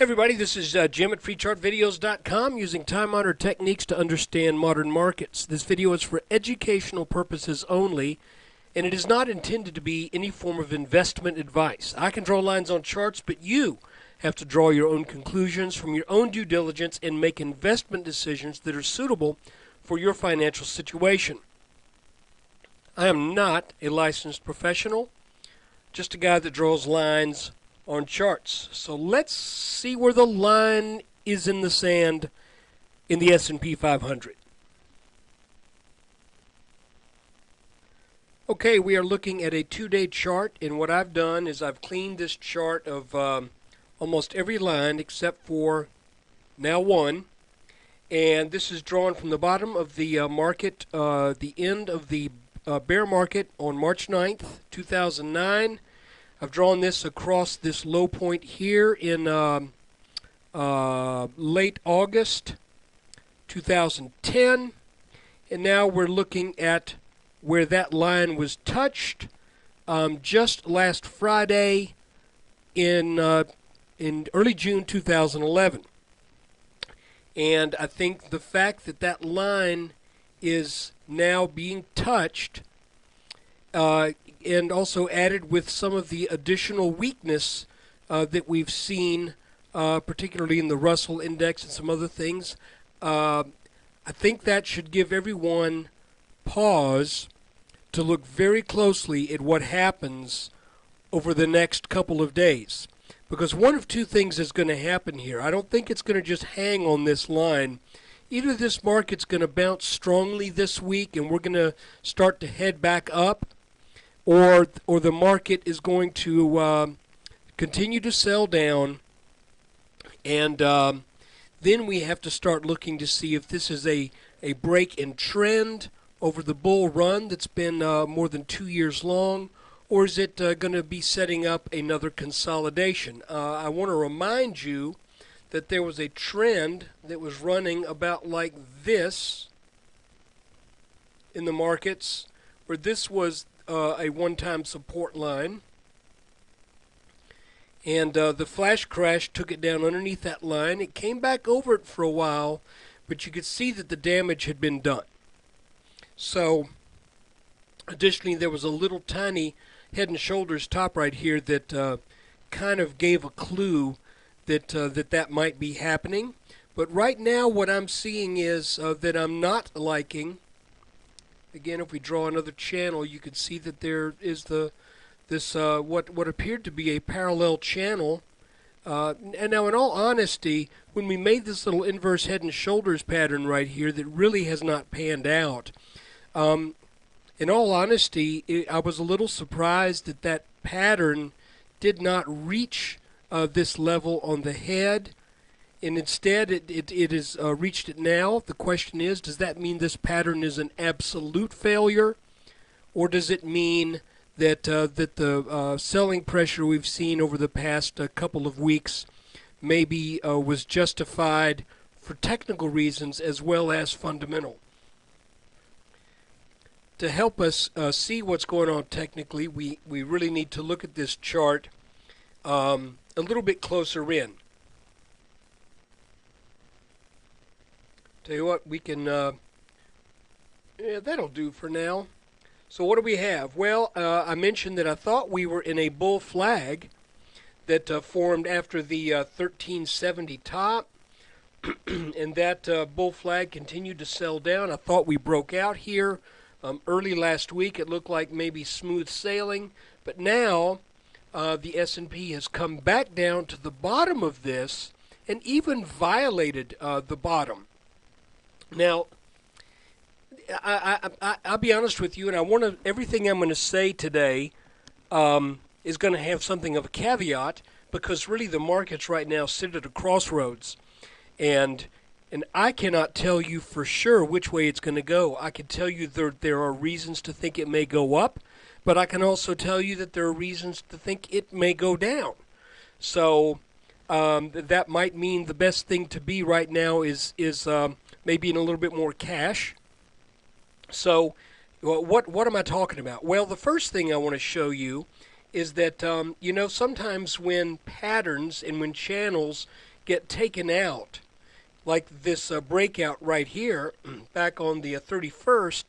Everybody, this is Jim at FreeChartVideos.com using time-honored techniques to understand modern markets. This video is for educational purposes only, and it is not intended to be any form of investment advice. I can draw lines on charts, but you have to draw your own conclusions from your own due diligence and make investment decisions that are suitable for your financial situation. I am not a licensed professional, just a guy that draws lines on charts. So let's see where the line is in the sand in the S&P 500. Okay, we are looking at a two-day chart, and what I've done is I've cleaned this chart of almost every line except for now one, and this is drawn from the bottom of the market, the end of the bear market on March 9th, 2009. I've drawn this across this low point here in late August 2010, and now we're looking at where that line was touched just last Friday in early June 2011. And I think the fact that that line is now being touched and also added with some of the additional weakness that we've seen, particularly in the Russell Index and some other things, I think that should give everyone pause to look very closely at what happens over the next couple of days. Because one of two things is going to happen here. I don't think it's going to just hang on this line. Either this market's going to bounce strongly this week and we're going to start to head back up, or the market is going to continue to sell down, and then we have to start looking to see if this is a break in trend over the bull run that's been more than 2 years long, or is it going to be setting up another consolidation? I want to remind you that there was a trend that was running about like this in the markets, where this was a one-time support line, and the flash crash took it down underneath that line. It came back over it for a while, but you could see that the damage had been done. So additionally, there was a little tiny head and shoulders top right here that kind of gave a clue that that might be happening. But right now what I'm seeing is that I'm not liking. Again, if we draw another channel, you can see that there is this what appeared to be a parallel channel. And now, in all honesty, when we made this little inverse head and shoulders pattern right here that really has not panned out, in all honesty, I was a little surprised that that pattern did not reach this level on the head, and instead it has reached it now. The question is, does that mean this pattern is an absolute failure, or does it mean that that the selling pressure we've seen over the past couple of weeks maybe was justified for technical reasons as well as fundamental? To help us see what's going on technically, we really need to look at this chart a little bit closer in. Tell you what, we can, yeah, that'll do for now. So what do we have? Well, I mentioned that I thought we were in a bull flag that formed after the 1370 top, and that bull flag continued to sell down. I thought we broke out here. Early last week, it looked like maybe smooth sailing, but now the S&P has come back down to the bottom of this and even violated the bottom. Now, I'll be honest with you, and I want to. Everything I'm going to say today is going to have something of a caveat, because really the markets right now sit at a crossroads, and I cannot tell you for sure which way it's going to go. I can tell you there are reasons to think it may go up, but I can also tell you that there are reasons to think it may go down. So that might mean the best thing to be right now is maybe in a little bit more cash. So what am I talking about? Well, the first thing I want to show you is that, sometimes when patterns and when channels get taken out, like this breakout right here, back on the 31st,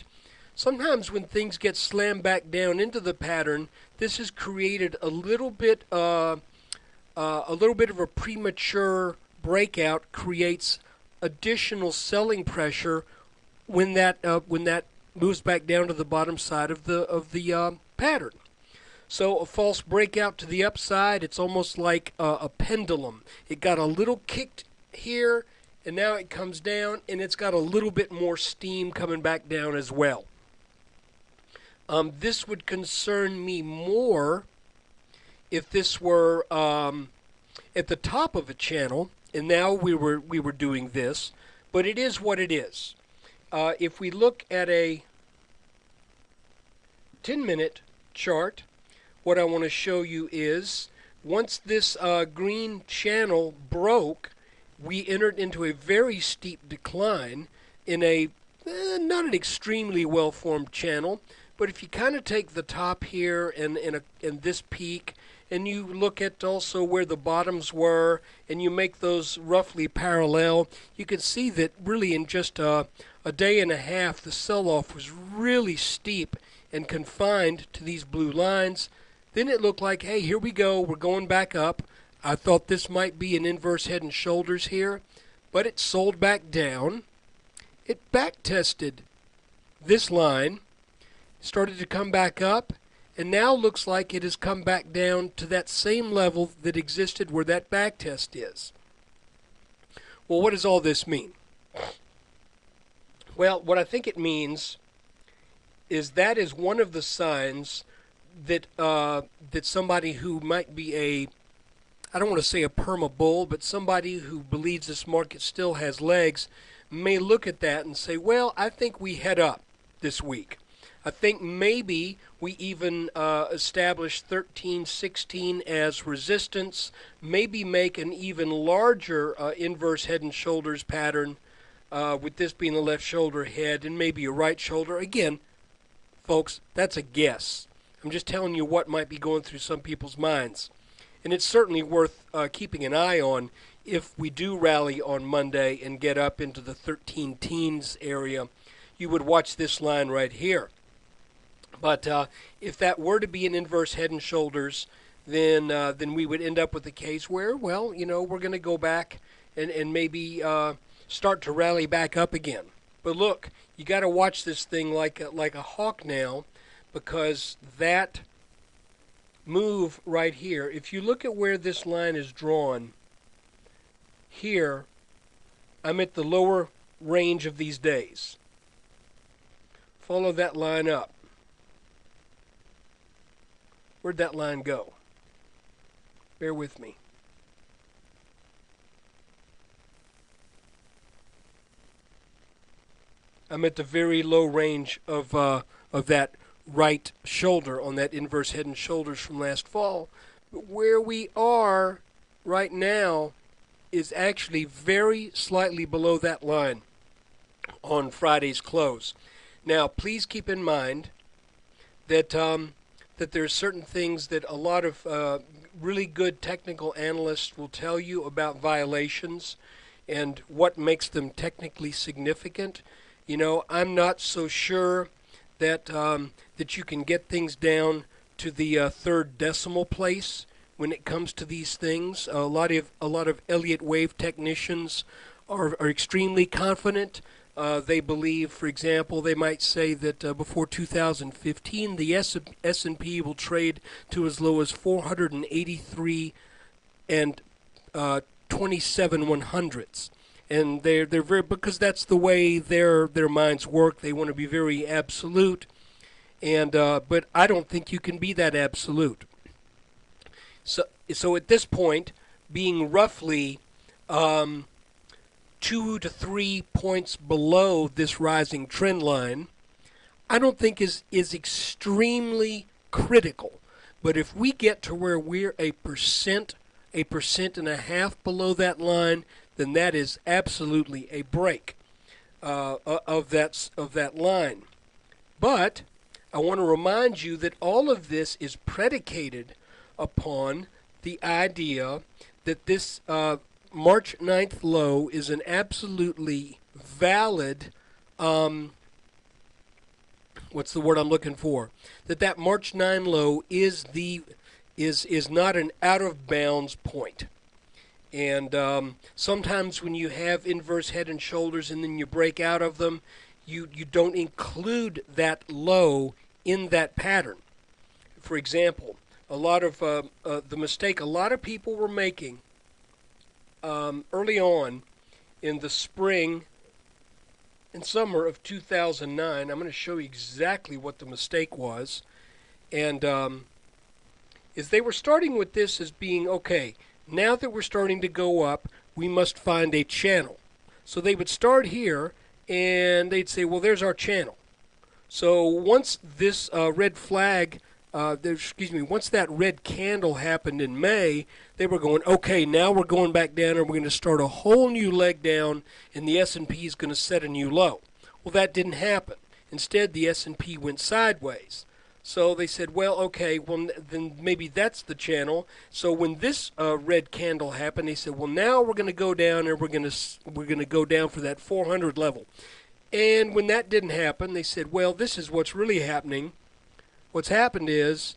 sometimes when things get slammed back down into the pattern, this has created a little bit of a premature breakout, creates additional selling pressure when that moves back down to the bottom side of the pattern. So a false breakout to the upside, it's almost like a pendulum. It got a little kicked here, and now it comes down, and it's got a little bit more steam coming back down as well. This would concern me more if this were at the top of a channel, and now we were doing this, but it is what it is. If we look at a 10-minute chart, what I want to show you is once this green channel broke, we entered into a very steep decline in a not an extremely well-formed channel, but if you kind of take the top here and this peak, and you look at also where the bottoms were, and you make those roughly parallel, you can see that really in just a day and a half, the sell-off was really steep and confined to these blue lines. Then it looked like, hey, here we go, we're going back up. I thought this might be an inverse head and shoulders here, but it sold back down. It back tested this line, started to come back up, and now looks like it has come back down to that same level that existed where that back test is. Well, what does all this mean? Well, what I think it means is that is one of the signs that that somebody who might be I don't want to say a perma bull, but somebody who believes this market still has legs may look at that and say, well, I think we head up this week. I think maybe we even establish 1316 as resistance, maybe make an even larger inverse head and shoulders pattern, with this being the left shoulder head and maybe a right shoulder. Again, folks, that's a guess. I'm just telling you what might be going through some people's minds. And it's certainly worth keeping an eye on if we do rally on Monday and get up into the 13 teens area. You would watch this line right here. But if that were to be an inverse head and shoulders, then we would end up with a case where, well, you know, we're going to go back and maybe start to rally back up again. But look, you got to watch this thing like a hawk now, because that move right here, if you look at where this line is drawn, here, I'm at the lower range of these days. Follow that line up. Where'd that line go? Bear with me. I'm at the very low range of that right shoulder on that inverse head and shoulders from last fall. But where we are right now is actually very slightly below that line on Friday's close. Now, please keep in mind that that there are certain things that a lot of really good technical analysts will tell you about violations and what makes them technically significant. You know, I'm not so sure that that you can get things down to the third decimal place when it comes to these things. A lot of Elliott wave technicians are extremely confident. They believe, for example, they might say that before 2015, the S&P will trade to as low as 483 and 27/100ths. And they're very, because that's the way their minds work. They want to be very absolute, and but I don't think you can be that absolute. So at this point, being roughly 2 to 3 points below this rising trend line, I don't think is extremely critical. But if we get to where we're a percent and a half below that line, then that is absolutely a break of that line. But I want to remind you that all of this is predicated upon the idea that this March 9th low is an absolutely valid, what's the word I'm looking for? That March 9 low is not an out of bounds point. And sometimes when you have inverse head and shoulders and then you break out of them, you don't include that low in that pattern. For example, a lot of the mistake a lot of people were making early on in the spring and summer of 2009, I'm going to show you exactly what the mistake was, and is they were starting with this as being, okay, now that we're starting to go up, we must find a channel. So they would start here, and they'd say, well, there's our channel. So once this red flag, once that red candle happened in May, they were going, okay, now we're going back down, and we're going to start a whole new leg down, and the S&P is going to set a new low. Well, that didn't happen. Instead, the S&P went sideways. So they said, well, okay, well, then maybe that's the channel. So when this red candle happened, they said, well, now we're going to go down, and we're going to go down for that 400 level. And when that didn't happen, they said, well, this is what's really happening. What's happened is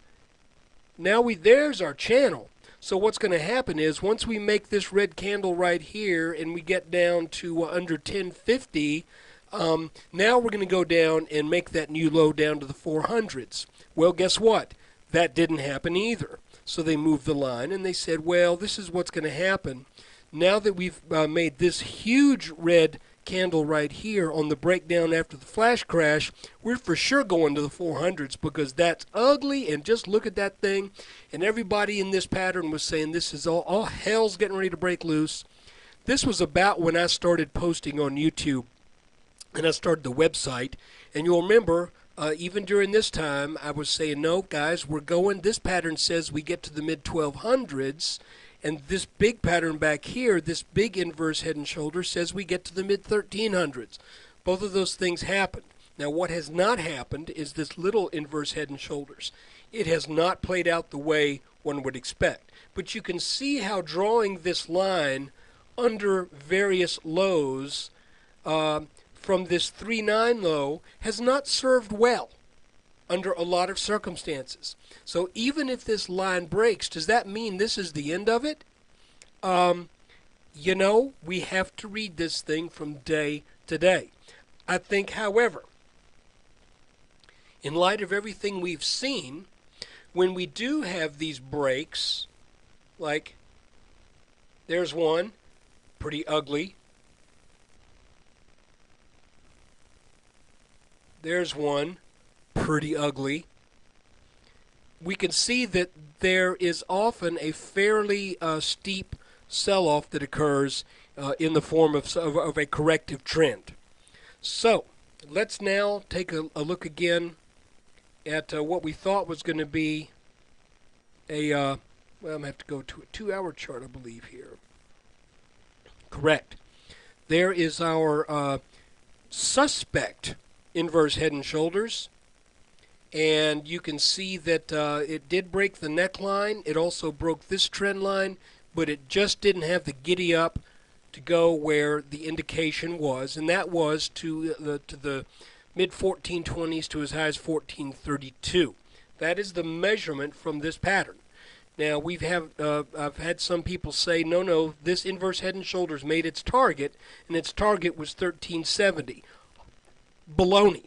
now there's our channel. So what's going to happen is once we make this red candle right here and we get down to under 1050, now we're going to go down and make that new low down to the 400s. Well, guess what? That didn't happen either. So they moved the line and they said, well, this is what's going to happen. Now that we've made this huge red candle right here on the breakdown after the flash crash, we're for sure going to the 400s because that's ugly, and just look at that thing. And everybody in this pattern was saying this is all hell's getting ready to break loose. This was about when I started posting on YouTube and I started the website. And you'll remember, even during this time, I was saying, no, guys, this pattern says we get to the mid-1200s, and this big pattern back here, this big inverse head and shoulder, says we get to the mid-1300s. Both of those things happened. Now, what has not happened is this little inverse head and shoulders. It has not played out the way one would expect. But you can see how drawing this line under various lows from this 3.9 low has not served well under a lot of circumstances. So even if this line breaks, does that mean this is the end of it? We have to read this thing from day to day. I think, however, in light of everything we've seen, when we do have these breaks, like there's one, pretty ugly. There's one, pretty ugly. We can see that there is often a fairly steep sell-off that occurs in the form of a corrective trend. So let's now take a look again at what we thought was going to be I'm going to have to go to a 2-hour chart, I believe, here. Correct. There is our suspect inverse head and shoulders. And you can see that it did break the neckline. It also broke this trend line, but it just didn't have the giddy up to go where the indication was, and that was to the mid 1420s to as high as 1432. That is the measurement from this pattern. Now I've had some people say, no, this inverse head and shoulders made its target, and its target was 1370. Baloney.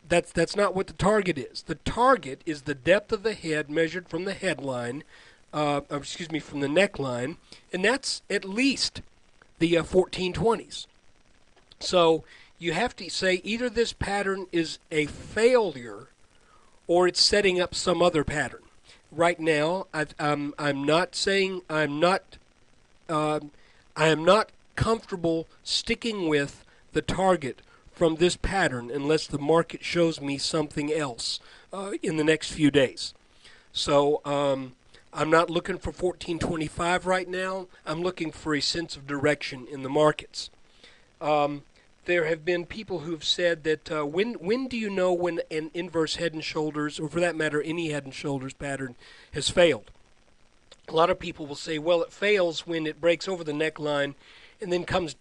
That's not what the target is. The target is the depth of the head measured from the headline, from the neckline, and that's at least the 1420s. So you have to say either this pattern is a failure or it's setting up some other pattern. Right now, I am not comfortable sticking with the target from this pattern unless the market shows me something else in the next few days. So I'm not looking for 1425 right now. I'm looking for a sense of direction in the markets. There have been people who've said that when do you know when an inverse head and shoulders, or for that matter any head and shoulders pattern, has failed? A lot of people will say, well, it fails when it breaks over the neckline and then comes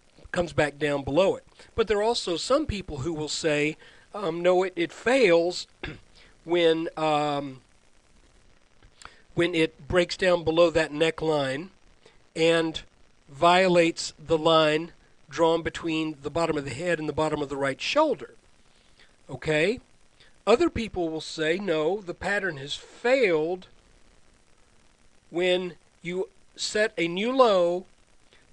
back down below it. But there are also some people who will say, no, it fails when it breaks down below that neckline and violates the line drawn between the bottom of the head and the bottom of the right shoulder. Okay? Other people will say, no, the pattern has failed when you set a new low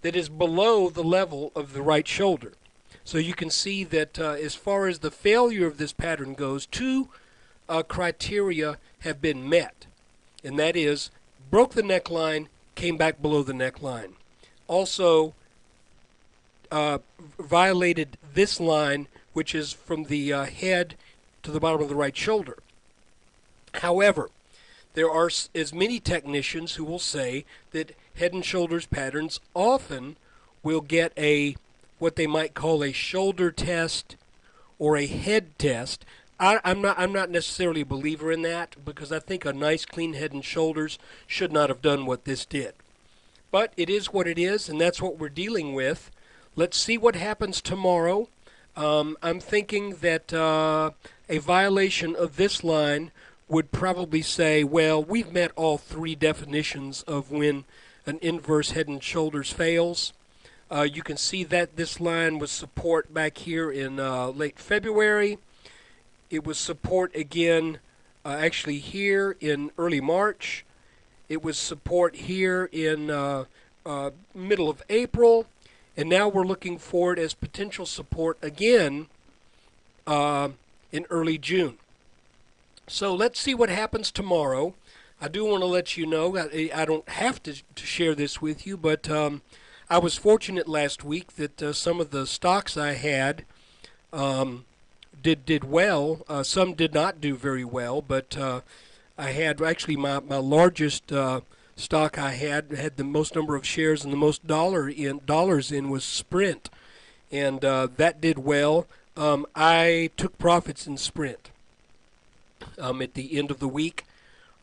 that is below the level of the right shoulder. So you can see that as far as the failure of this pattern goes, two criteria have been met. And that is, broke the neckline, came back below the neckline. Also, violated this line, which is from the head to the bottom of the right shoulder. However, there are as many technicians who will say that Head and Shoulders patterns often will get what they might call a shoulder test or a head test. I'm not necessarily a believer in that, because I think a nice clean Head and Shoulders should not have done what this did. But it is what it is, and that's what we're dealing with. Let's see what happens tomorrow. I'm thinking that a violation of this line would probably say, well, we've met all three definitions of when an inverse Head and Shoulders fails. You can see that this line was support back here in late February. It was support again actually here in early March. It was support here in middle of April. And now we're looking for it as potential support again in early June. So let's see what happens tomorrow. I do want to let you know, I don't have to share this with you, but I was fortunate last week that some of the stocks I had did well. Some did not do very well, but I had actually my largest stock I had the most number of shares and the most dollars in was Sprint, and that did well. I took profits in Sprint at the end of the week.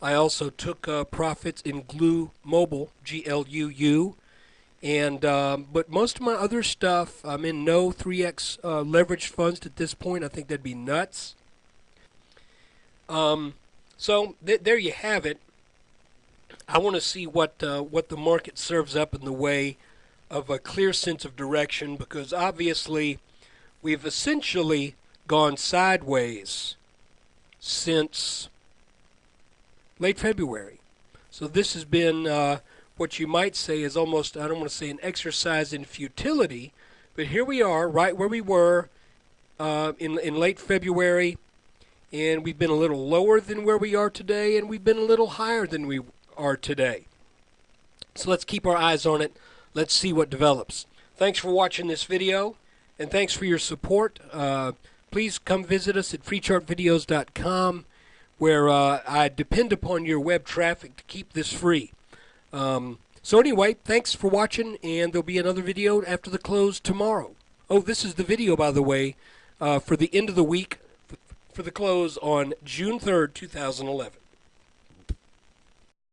I also took profits in Glue Mobile, GLUU, and but most of my other stuff, I'm in no 3x leveraged funds at this point. I think that'd be nuts. So there you have it. I want to see what the market serves up in the way of a clear sense of direction, because obviously we've essentially gone sideways since late February. So this has been what you might say is almost, I don't want to say an exercise in futility, but here we are right where we were in late February, and we've been a little lower than where we are today, and we've been a little higher than we are today. So let's keep our eyes on it. Let's see what develops. Thanks for watching this video, and thanks for your support. Please come visit us at freechartvideos.com, where I depend upon your web traffic to keep this free. So anyway, thanks for watching, and there'll be another video after the close tomorrow. Oh, this is the video, by the way, for the end of the week, for the close on June 3rd, 2011.